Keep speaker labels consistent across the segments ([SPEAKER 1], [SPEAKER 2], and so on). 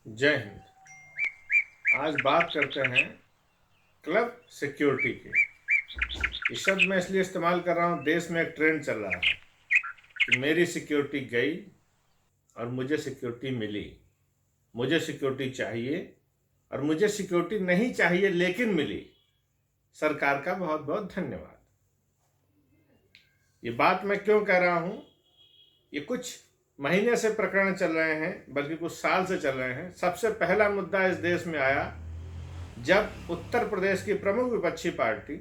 [SPEAKER 1] जय हिंद। आज बात करते हैं क्लब सिक्योरिटी की। ये शब्द मैं इसलिए इस्तेमाल कर रहा हूँ, देश में एक ट्रेंड चल रहा है कि मेरी सिक्योरिटी गई और मुझे सिक्योरिटी मिली। मुझे सिक्योरिटी चाहिए और मुझे सिक्योरिटी नहीं चाहिए लेकिन मिली। सरकार का बहुत बहुत धन्यवाद। ये बात मैं क्यों कह रहा हूँ? ये कुछ महीने से प्रकरण चल रहे हैं, बल्कि कुछ साल से चल रहे हैं। सबसे पहला मुद्दा इस देश में आया जब उत्तर प्रदेश की प्रमुख विपक्षी पार्टी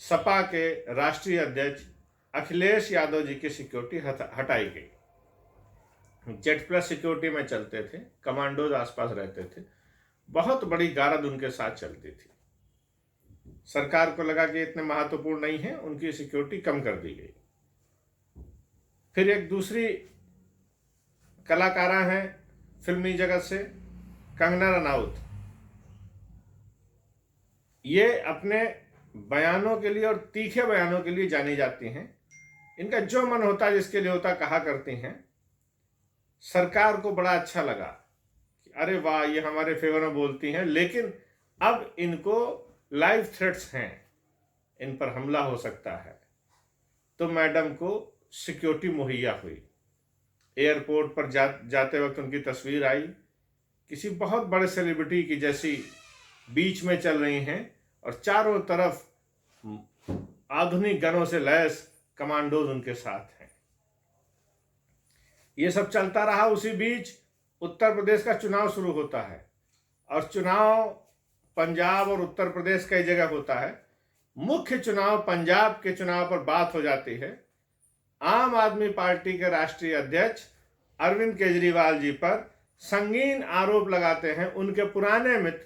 [SPEAKER 1] सपा के राष्ट्रीय अध्यक्ष अखिलेश यादव जी की सिक्योरिटी हटाई गई। जेड प्लस सिक्योरिटी में चलते थे, कमांडोज आसपास रहते थे, बहुत बड़ी गारद उनके साथ चलती थी। सरकार को लगा कि इतने महत्वपूर्ण नहीं है, उनकी सिक्योरिटी कम कर दी गई। फिर एक दूसरी कलाकारा हैं फिल्मी जगत से, कंगना रनाउत। ये अपने बयानों के लिए और तीखे बयानों के लिए जानी जाती हैं। इनका जो मन होता है, जिसके लिए होता, कहा करती हैं। सरकार को बड़ा अच्छा लगा कि अरे वाह, ये हमारे फेवर में बोलती हैं, लेकिन अब इनको लाइव थ्रेट्स हैं, इन पर हमला हो सकता है। तो मैडम को सिक्योरिटी मुहैया हुई। एयरपोर्ट पर जाते वक्त उनकी तस्वीर आई, किसी बहुत बड़े सेलिब्रिटी की जैसी बीच में चल रही हैं और चारों तरफ आधुनिक गनों से लैस कमांडोज उनके साथ हैं। ये सब चलता रहा। उसी बीच उत्तर प्रदेश का चुनाव शुरू होता है और चुनाव पंजाब और उत्तर प्रदेश कई जगह होता है। मुख्य चुनाव पंजाब के चुनाव पर बात हो जाती है। आम आदमी पार्टी के राष्ट्रीय अध्यक्ष अरविंद केजरीवाल जी पर संगीन आरोप लगाते हैं उनके पुराने मित्र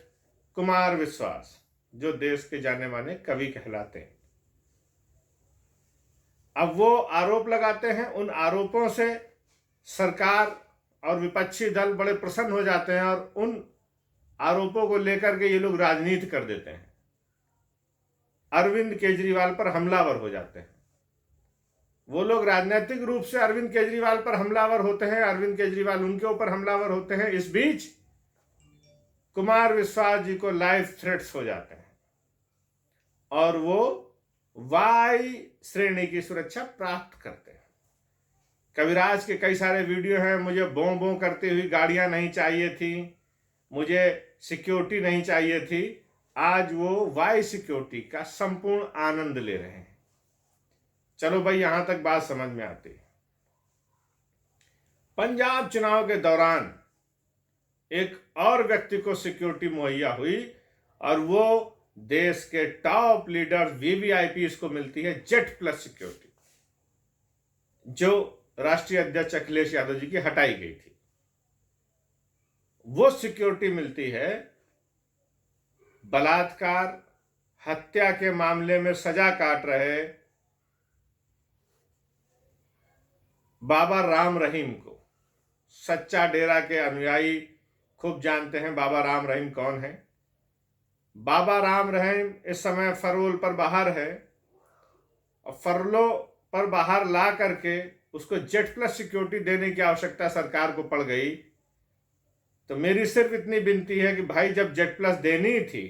[SPEAKER 1] कुमार विश्वास, जो देश के जाने माने कवि कहलाते हैं। अब वो आरोप लगाते हैं, उन आरोपों से सरकार और विपक्षी दल बड़े प्रसन्न हो जाते हैं और उन आरोपों को लेकर के ये लोग राजनीति कर देते हैं। अरविंद केजरीवाल पर हमलावर हो जाते हैं। वो लोग राजनीतिक रूप से अरविंद केजरीवाल पर हमलावर होते हैं, अरविंद केजरीवाल उनके ऊपर हमलावर होते हैं। इस बीच कुमार विश्वास जी को लाइफ थ्रेट्स हो जाते हैं और वो वाई श्रेणी की सुरक्षा प्राप्त करते हैं। कविराज के कई सारे वीडियो हैं, मुझे बों बों करती हुई गाड़ियां नहीं चाहिए थी, मुझे सिक्योरिटी नहीं चाहिए थी। आज वो वाई सिक्योरिटी का संपूर्ण आनंद ले रहे हैं। चलो भाई, यहां तक बात समझ में आती है। पंजाब चुनाव के दौरान एक और व्यक्ति को सिक्योरिटी मुहैया हुई और वो देश के टॉप लीडर वीवीआईपी को मिलती है जेड प्लस सिक्योरिटी, जो राष्ट्रीय अध्यक्ष अखिलेश यादव जी की हटाई गई थी। वो सिक्योरिटी मिलती है बलात्कार, हत्या के मामले में सजा काट रहे बाबा राम रहीम को। सच्चा डेरा के अनुयायी खूब जानते हैं बाबा राम रहीम कौन है। बाबा राम रहीम इस समय फरोल पर बाहर है और फरलो पर बाहर ला करके उसको जेड प्लस सिक्योरिटी देने की आवश्यकता सरकार को पड़ गई। तो मेरी सिर्फ इतनी विनती है कि भाई, जब जेड प्लस देनी थी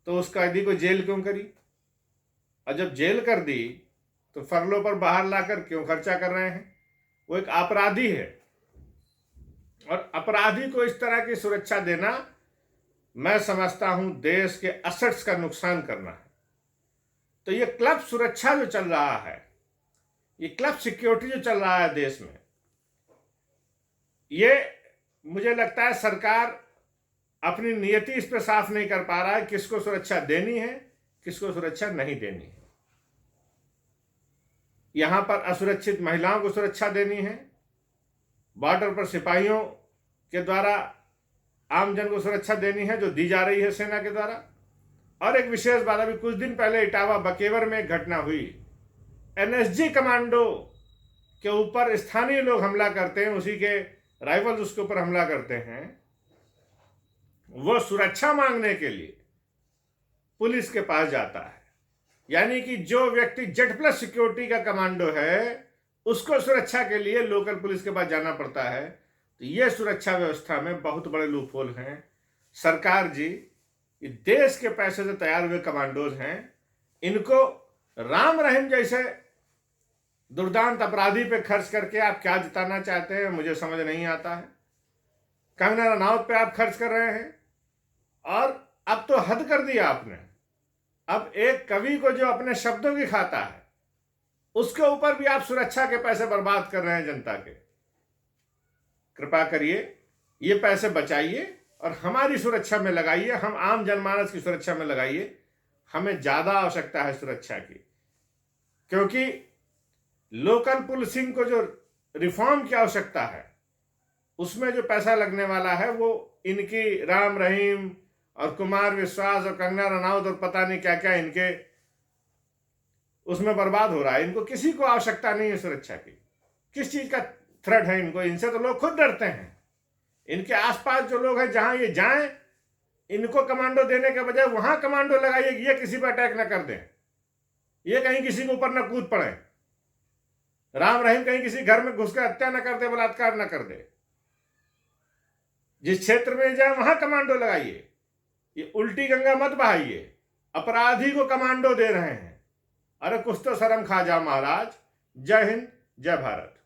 [SPEAKER 1] तो उस कैदी को जेल क्यों करी, और जब जेल कर दी तो फरलो पर बाहर लाकर क्यों खर्चा कर रहे हैं? वो एक अपराधी है और अपराधी को इस तरह की सुरक्षा देना, मैं समझता हूं, देश के असेट्स का नुकसान करना है। तो ये क्लब सुरक्षा जो चल रहा है, ये क्लब सिक्योरिटी जो चल रहा है देश में, ये मुझे लगता है सरकार अपनी नियति इस पर साफ नहीं कर पा रहा है, किसको सुरक्षा देनी है, किसको सुरक्षा नहीं देनी है। यहां पर असुरक्षित महिलाओं को सुरक्षा देनी है, बॉर्डर पर सिपाहियों के द्वारा आमजन को सुरक्षा देनी है, जो दी जा रही है सेना के द्वारा। और एक विशेष बात, अभी कुछ दिन पहले इटावा बकेवर में एक घटना हुई। एनएसजी कमांडो के ऊपर स्थानीय लोग हमला करते हैं, उसी के राइवल्स उसके ऊपर हमला करते हैं। वो सुरक्षा मांगने के लिए पुलिस के पास जाता है। यानी कि जो व्यक्ति जेड प्लस सिक्योरिटी का कमांडो है, उसको सुरक्षा के लिए लोकल पुलिस के पास जाना पड़ता है। तो ये सुरक्षा व्यवस्था में बहुत बड़े लूपहोल हैं। सरकार जी, ये देश के पैसे से तैयार हुए कमांडोज हैं, इनको राम रहीम जैसे दुर्दांत अपराधी पे खर्च करके आप क्या जिताना चाहते हैं, मुझे समझ नहीं आता है। कंगना रनौत पे आप खर्च कर रहे हैं, और अब तो हद कर दिया आपने। अब एक कवि को जो अपने शब्दों की खाता है, उसके ऊपर भी आप सुरक्षा के पैसे बर्बाद कर रहे हैं जनता के। कृपा करिए, ये पैसे बचाइए और हमारी सुरक्षा में लगाइए, हम आम जनमानस की सुरक्षा में लगाइए। हमें ज्यादा आवश्यकता है सुरक्षा की, क्योंकि लोकल पुलिसिंग को जो रिफॉर्म की आवश्यकता है, उसमें जो पैसा लगने वाला है वो इनकी राम रहीम और कुमार विश्वास और कंगना रनौत और पता नहीं क्या क्या इनके उसमें बर्बाद हो रहा है। इनको किसी को आवश्यकता नहीं है सुरक्षा की। किस चीज का थ्रेट है इनको? इनसे तो लोग खुद डरते हैं। इनके आसपास जो लोग हैं, जहां ये जाएं, इनको कमांडो देने के बजाय वहां कमांडो लगाइए, ये किसी पर अटैक ना कर दें, ये कहीं किसी के ऊपर ना कूद पड़े, राम रहीम कहीं किसी घर में घुसकर हत्या ना कर दे, बलात्कार ना कर दे। जिस क्षेत्र में जाए वहां कमांडो लगाइए। ये उल्टी गंगा मत बहाइए। अपराधी को कमांडो दे रहे हैं। अरे कुछ तो शर्म खा जाओ महाराज। जय हिंद, जय भारत।